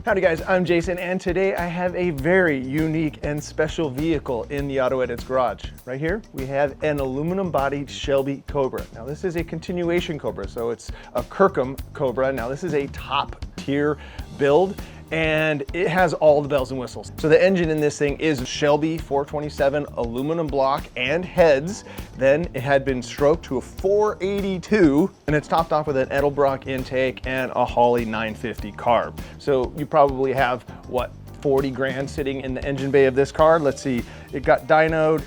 Howdy guys, I'm Jason, and today I have a very unique and special vehicle in the AutoEdits garage. Right here, we have an aluminum-bodied Shelby Cobra. Now this is a continuation Cobra, so it's a Kirkham Cobra. Now this is a top-tier build, and it has all the bells and whistles. So the engine in this thing is Shelby 427 aluminum block and heads. Then it had been stroked to a 482, and it's topped off with an Edelbrock intake and a Holley 950 carb. So you probably have, what, 40 grand sitting in the engine bay of this car. Let's see, it got dynoed,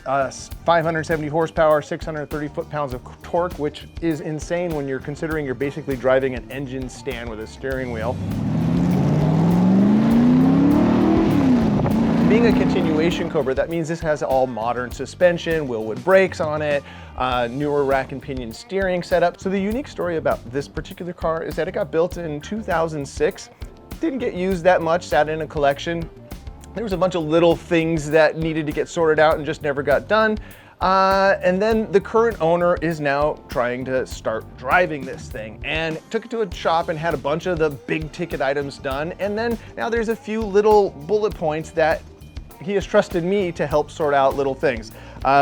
570 horsepower, 630 foot-pounds of torque, which is insane when you're considering you're basically driving an engine stand with a steering wheel. Being a continuation Cobra, that means this has all modern suspension, Wilwood brakes on it, newer rack and pinion steering setup. So the unique story about this particular car is that it got built in 2006. Didn't get used that much, sat in a collection. There was a bunch of little things that needed to get sorted out and just never got done. And then the current owner is now trying to start driving this thing and took it to a shop and had a bunch of the big ticket items done. And then now there's a few little bullet points that he has trusted me to help sort out little things.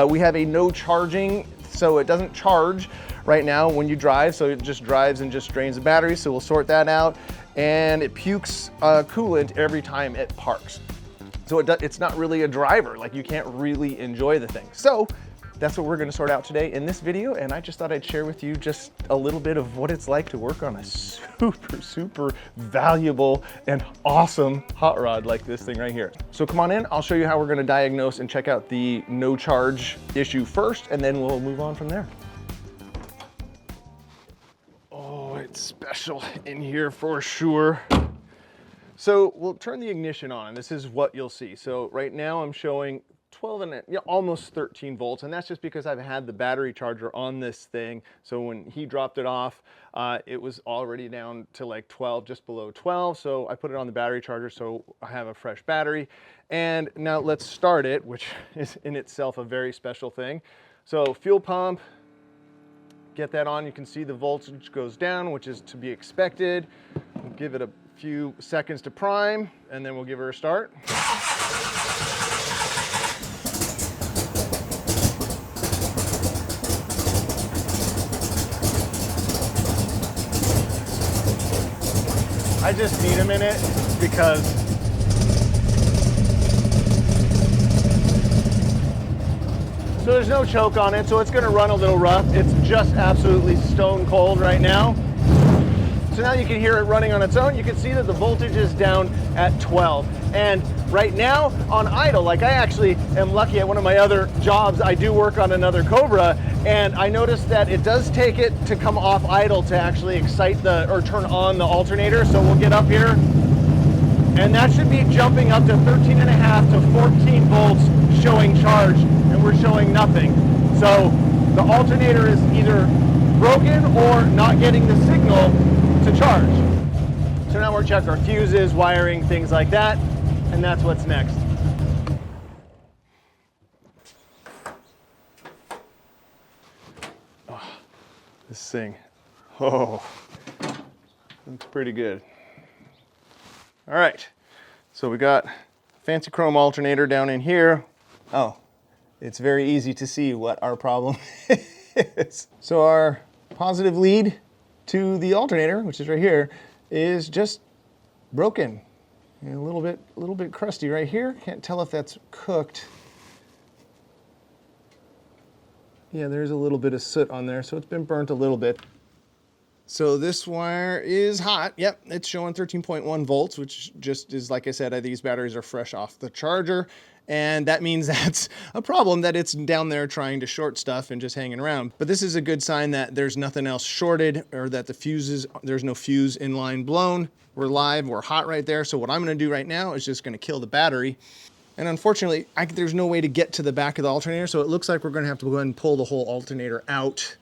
We have a no charging, so it doesn't charge right now when you drive, so it just drives and just drains the battery, so we'll sort that out. And it pukes coolant every time it parks. So it's not really a driver, like you can't really enjoy the thing. So that's what we're gonna sort out today in this video, and I just thought I'd share with you just a little bit of what it's like to work on a super valuable and awesome hot rod like this thing right here. So come on in, I'll show you how we're gonna diagnose and check out the no charge issue first, and then we'll move on from there. Oh, it's special in here for sure. So we'll turn the ignition on, and this is what you'll see. So right now I'm showing 12 and almost 13 volts, and that's just because I've had the battery charger on this thing. So when he dropped it off, it was already down to like 12, just below 12. So I put it on the battery charger so I have a fresh battery. And now let's start it, which is in itself a very special thing. So fuel pump, get that on. You can see the voltage goes down, which is to be expected. We'll give it a few seconds to prime, and then we'll give her a start. I just need a minute because so there's no choke on it, so it's gonna run a little rough. It's just absolutely stone cold right now. So now you can hear it running on its own. You can see that the voltage is down at 12. And right now on idle, like I actually am lucky at one of my other jobs, I do work on another Cobra, and I noticed that it does take it to come off idle to actually excite or turn on the alternator. So we'll get up here, and that should be jumping up to 13.5 to 14 volts showing charge, and we're showing nothing. So the alternator is either broken or not getting the signal to charge. So now we're checking our fuses, wiring, things like that, and that's what's next. Oh, this thing, oh, looks pretty good. All right, so we got fancy chrome alternator down in here. Oh, it's very easy to see what our problem is. So our positive lead to the alternator, which is right here, is just broken. And a little bit crusty right here. Can't tell if that's cooked. Yeah, there's a little bit of soot on there, so it's been burnt a little bit. So this wire is hot. Yep, it's showing 13.1 volts, which just is, like I said, these batteries are fresh off the charger. And that means that's a problem, that it's down there trying to short stuff and just hanging around. But this is a good sign that there's nothing else shorted, or that there's no fuse in line blown. We're live, we're hot right there. So what I'm gonna do right now is just gonna kill the battery. And unfortunately, there's no way to get to the back of the alternator. So it looks like we're gonna have to go ahead and pull the whole alternator out.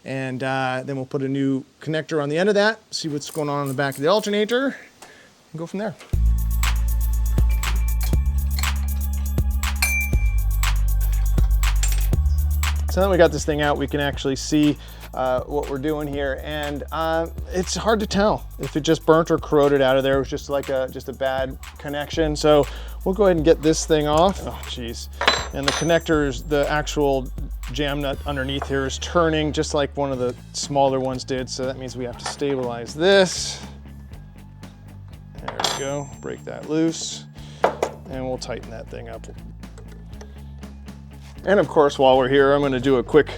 And then we'll put a new connector on the end of that, see what's going on the back of the alternator, and go from there. So now we got this thing out, we can actually see what we're doing here. And it's hard to tell if it just burnt or corroded out of there. It was just like just a bad connection. So we'll go ahead and get this thing off. Oh, geez. And the connectors, the actual jam nut underneath here is turning just like one of the smaller ones did. So that means we have to stabilize this. There we go, break that loose. And we'll tighten that thing up. And of course, while we're here, I'm gonna do a quick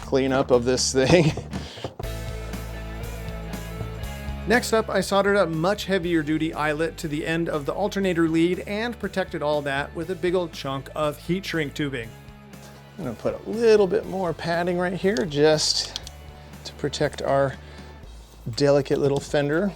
cleanup of this thing. Next up, I soldered a much heavier duty eyelet to the end of the alternator lead and protected all that with a big old chunk of heat shrink tubing. I'm gonna put a little bit more padding right here just to protect our delicate little fender.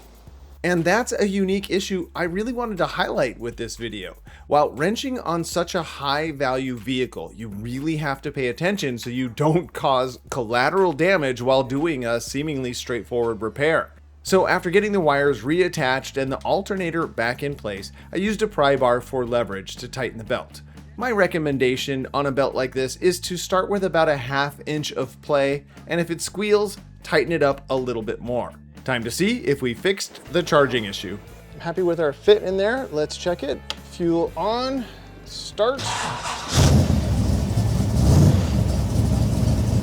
And that's a unique issue I really wanted to highlight with this video. While wrenching on such a high value vehicle, you really have to pay attention so you don't cause collateral damage while doing a seemingly straightforward repair. So after getting the wires reattached and the alternator back in place, I used a pry bar for leverage to tighten the belt. My recommendation on a belt like this is to start with about a 1/2 inch of play, and if it squeals, tighten it up a little bit more. Time to see if we fixed the charging issue. I'm happy with our fit in there. Let's check it. Fuel on, start.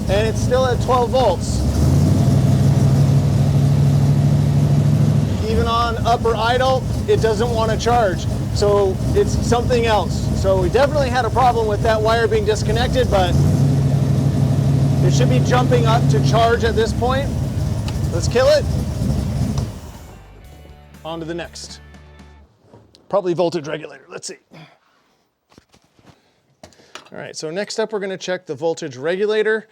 And it's still at 12 volts. Even on upper idle, it doesn't want to charge. So it's something else. So we definitely had a problem with that wire being disconnected, but it should be jumping up to charge at this point. Let's kill it. On to the next. Probably voltage regulator. Let's see. All right, so next up we're going to check the voltage regulator.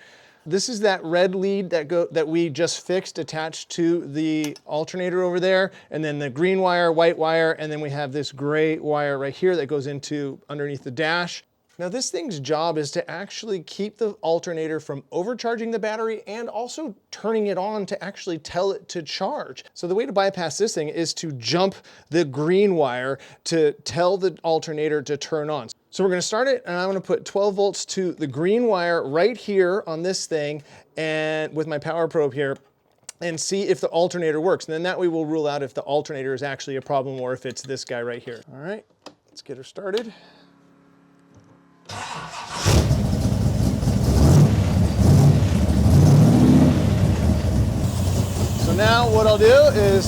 This is that red lead that we just fixed attached to the alternator over there, and then the green wire, white wire, and then we have this gray wire right here that goes into underneath the dash. Now this thing's job is to actually keep the alternator from overcharging the battery and also turning it on to actually tell it to charge. So the way to bypass this thing is to jump the green wire to tell the alternator to turn on. So we're gonna start it, and I'm gonna put 12 volts to the green wire right here on this thing, and with my power probe here, and see if the alternator works. And then that way we'll rule out if the alternator is actually a problem or if it's this guy right here. All right, let's get her started. So now what I'll do is,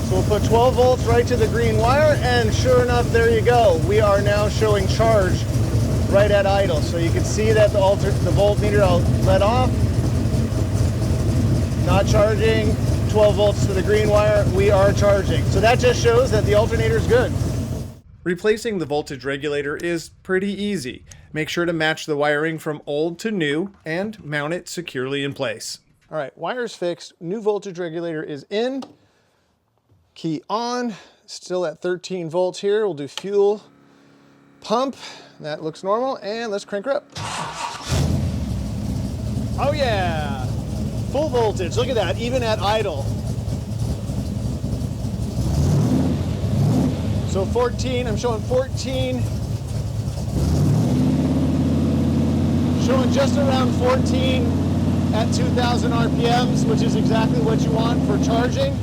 so we'll put 12 volts right to the green wire, and sure enough, there you go. We are now showing charge right at idle. So you can see that the voltmeter I'll let off, not charging, 12 volts to the green wire, we are charging. So that just shows that the alternator is good. Replacing the voltage regulator is pretty easy. Make sure to match the wiring from old to new and mount it securely in place. All right, wire's fixed, new voltage regulator is in, key on, still at 13 volts here. We'll do fuel pump, that looks normal, and let's crank her up. Oh yeah, full voltage, look at that, even at idle. So 14, I'm showing 14. Showing just around 14 at 2,000 RPMs, which is exactly what you want for charging.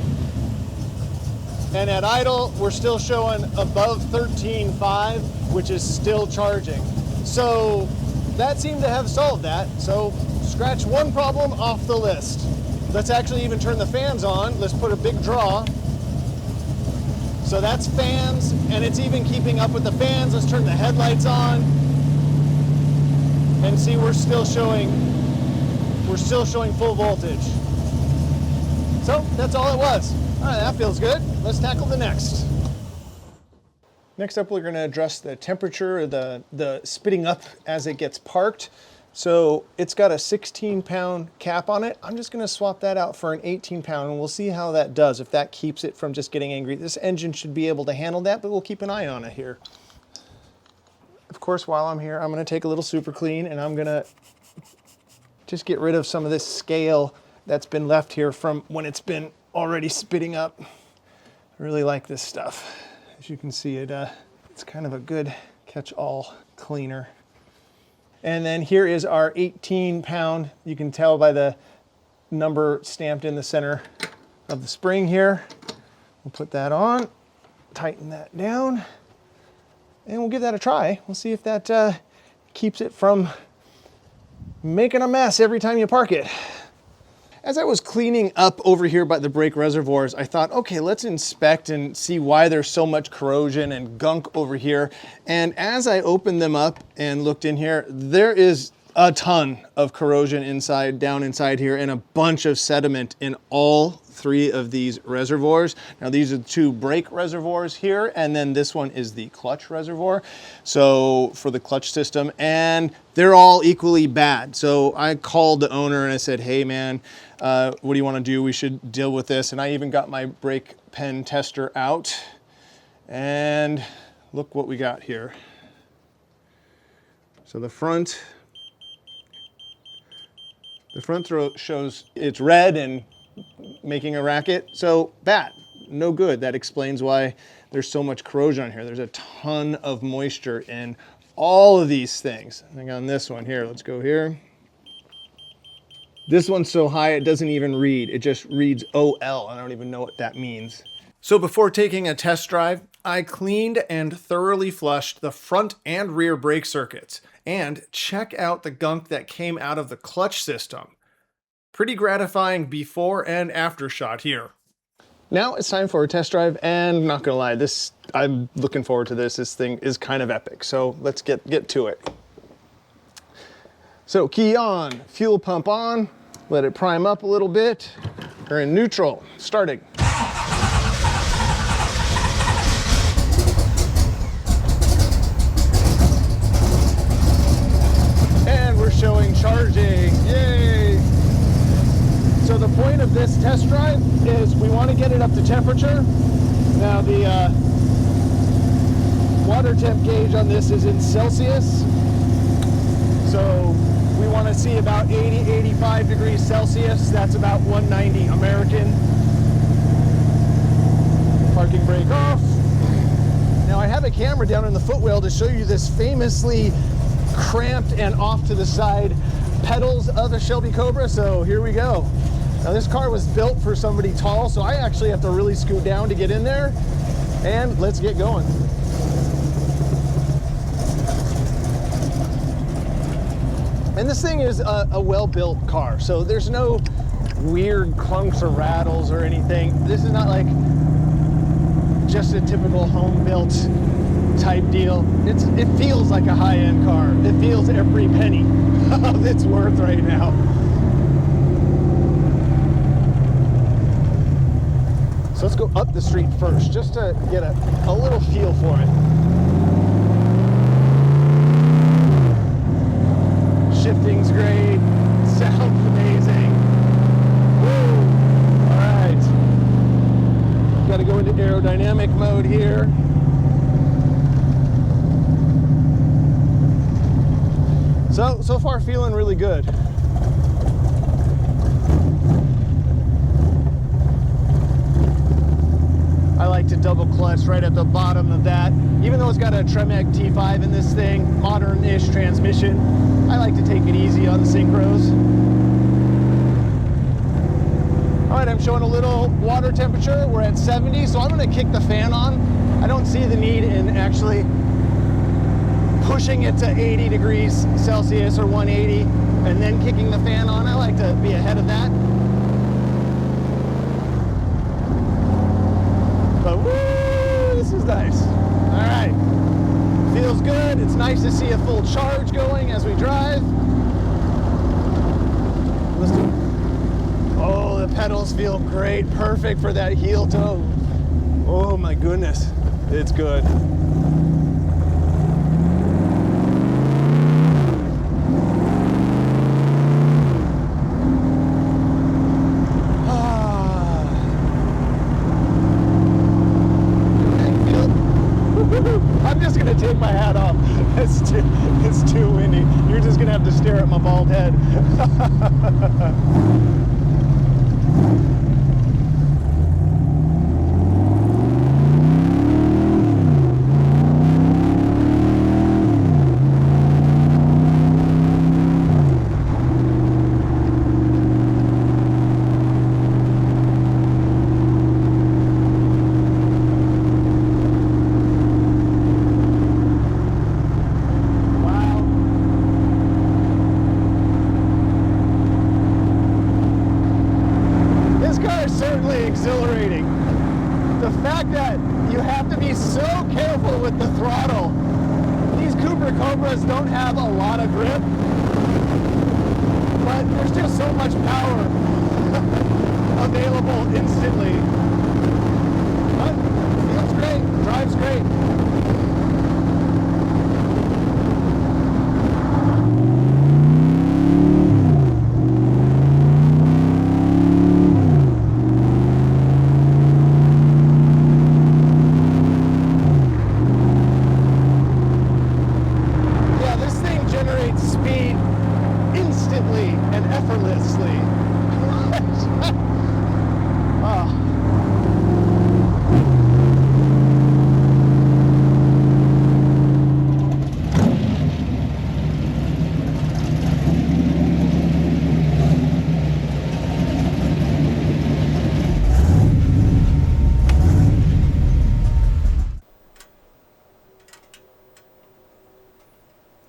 And at idle, we're still showing above 13.5, which is still charging. So that seemed to have solved that. So scratch one problem off the list. Let's actually even turn the fans on. Let's put a big draw. So that's fans, and it's even keeping up with the fans. Let's turn the headlights on and see we're still showing full voltage. So that's all it was. All right, that feels good. Let's tackle the next. Next up, we're gonna address the temperature, the spitting up as it gets parked. So it's got a 16-pound cap on it. I'm just gonna swap that out for an 18-pound, and we'll see how that does, if that keeps it from just getting angry. This engine should be able to handle that, but we'll keep an eye on it here. Of course, while I'm here, I'm gonna take a little super clean, and I'm gonna just get rid of some of this scale that's been left here from when it's been already spitting up. I really like this stuff. As you can see, it's kind of a good catch-all cleaner. And then here is our 18-pound. You can tell by the number stamped in the center of the spring here. We'll put that on, tighten that down, and we'll give that a try. We'll see if that keeps it from making a mess every time you park it. As I was cleaning up over here by the brake reservoirs, I thought, okay, let's inspect and see why there's so much corrosion and gunk over here. And as I opened them up and looked in here, there is a ton of corrosion down inside here, and a bunch of sediment in all three of these reservoirs. Now these are the two brake reservoirs here, and then this one is the clutch reservoir. So for the clutch system, and they're all equally bad. So I called the owner and I said, hey man, what do you want to do? We should deal with this. And I even got my brake pen tester out, and look what we got here. So the front throat shows it's red and making a racket. So bad, no good. That explains why there's so much corrosion on here. There's a ton of moisture in all of these things. I think on this one here, let's go here. This one's so high it doesn't even read. It just reads OL. I don't even know what that means. So before taking a test drive, I cleaned and thoroughly flushed the front and rear brake circuits, and check out the gunk that came out of the clutch system. Pretty gratifying before and after shot here. Now it's time for a test drive, and I'm not gonna lie, I'm looking forward to this. This thing is kind of epic, so let's get to it. So key on, fuel pump on, let it prime up a little bit. We're in neutral, starting. Showing charging, yay! So the point of this test drive is we want to get it up to temperature. Now the water temp gauge on this is in Celsius. So we want to see about 80, 85 degrees Celsius. That's about 190 American. Parking brake off. Now I have a camera down in the footwell to show you this famously cramped and off to the side pedals of a Shelby Cobra. So here we go. Now this car was built for somebody tall, so I actually have to really scoot down to get in there, and let's get going. And this thing is a well-built car, so there's no weird clunks or rattles or anything. This is not like just a typical home-built type deal. It feels like a high-end car. It feels every penny of its worth right now. So let's go up the street first, just to get a little feel for it. Shifting's great, sounds amazing. Woo! All right, got to go into aerodynamic mode here. So far feeling really good. I like to double clutch right at the bottom of that. Even though it's got a Tremec T5 in this thing, modern-ish transmission, I like to take it easy on the synchros. All right, I'm showing a little water temperature. We're at 70, so I'm gonna kick the fan on. I don't see the need in actually pushing it to 80 degrees Celsius or 180 and then kicking the fan on. I like to be ahead of that. But woo, this is nice. All right, feels good. It's nice to see a full charge going as we drive. Let's do it. Oh, the pedals feel great. Perfect for that heel toe. Oh my goodness, it's good. I'm just gonna take my hat off. It's too windy. You're just gonna have to stare at my bald head. instantly exhilarating. The fact that you have to be so careful with the throttle. These Cobras don't have a lot of grip, but there's just so much power available instantly. But feels great, drives great.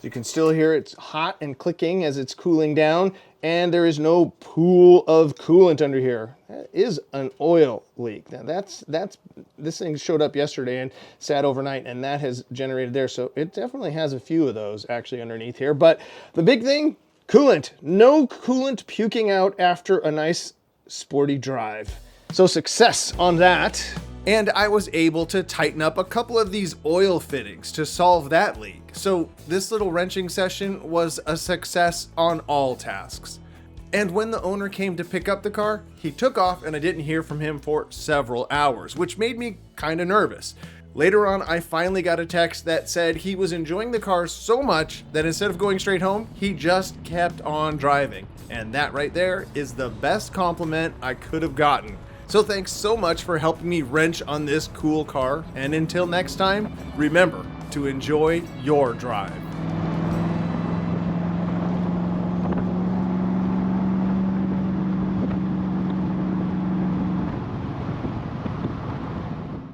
You can still hear it's hot and clicking as it's cooling down, and there is no pool of coolant under here. That is an oil leak. Now this thing showed up yesterday and sat overnight, and that has generated there. So it definitely has a few of those actually underneath here. But the big thing, coolant. No coolant puking out after a nice sporty drive. So success on that. And I was able to tighten up a couple of these oil fittings to solve that leak. So this little wrenching session was a success on all tasks. And when the owner came to pick up the car, he took off and I didn't hear from him for several hours, which made me kind of nervous. Later on, I finally got a text that said he was enjoying the car so much that instead of going straight home, he just kept on driving. And that right there is the best compliment I could have gotten. So thanks so much for helping me wrench on this cool car. And until next time, remember to enjoy your drive.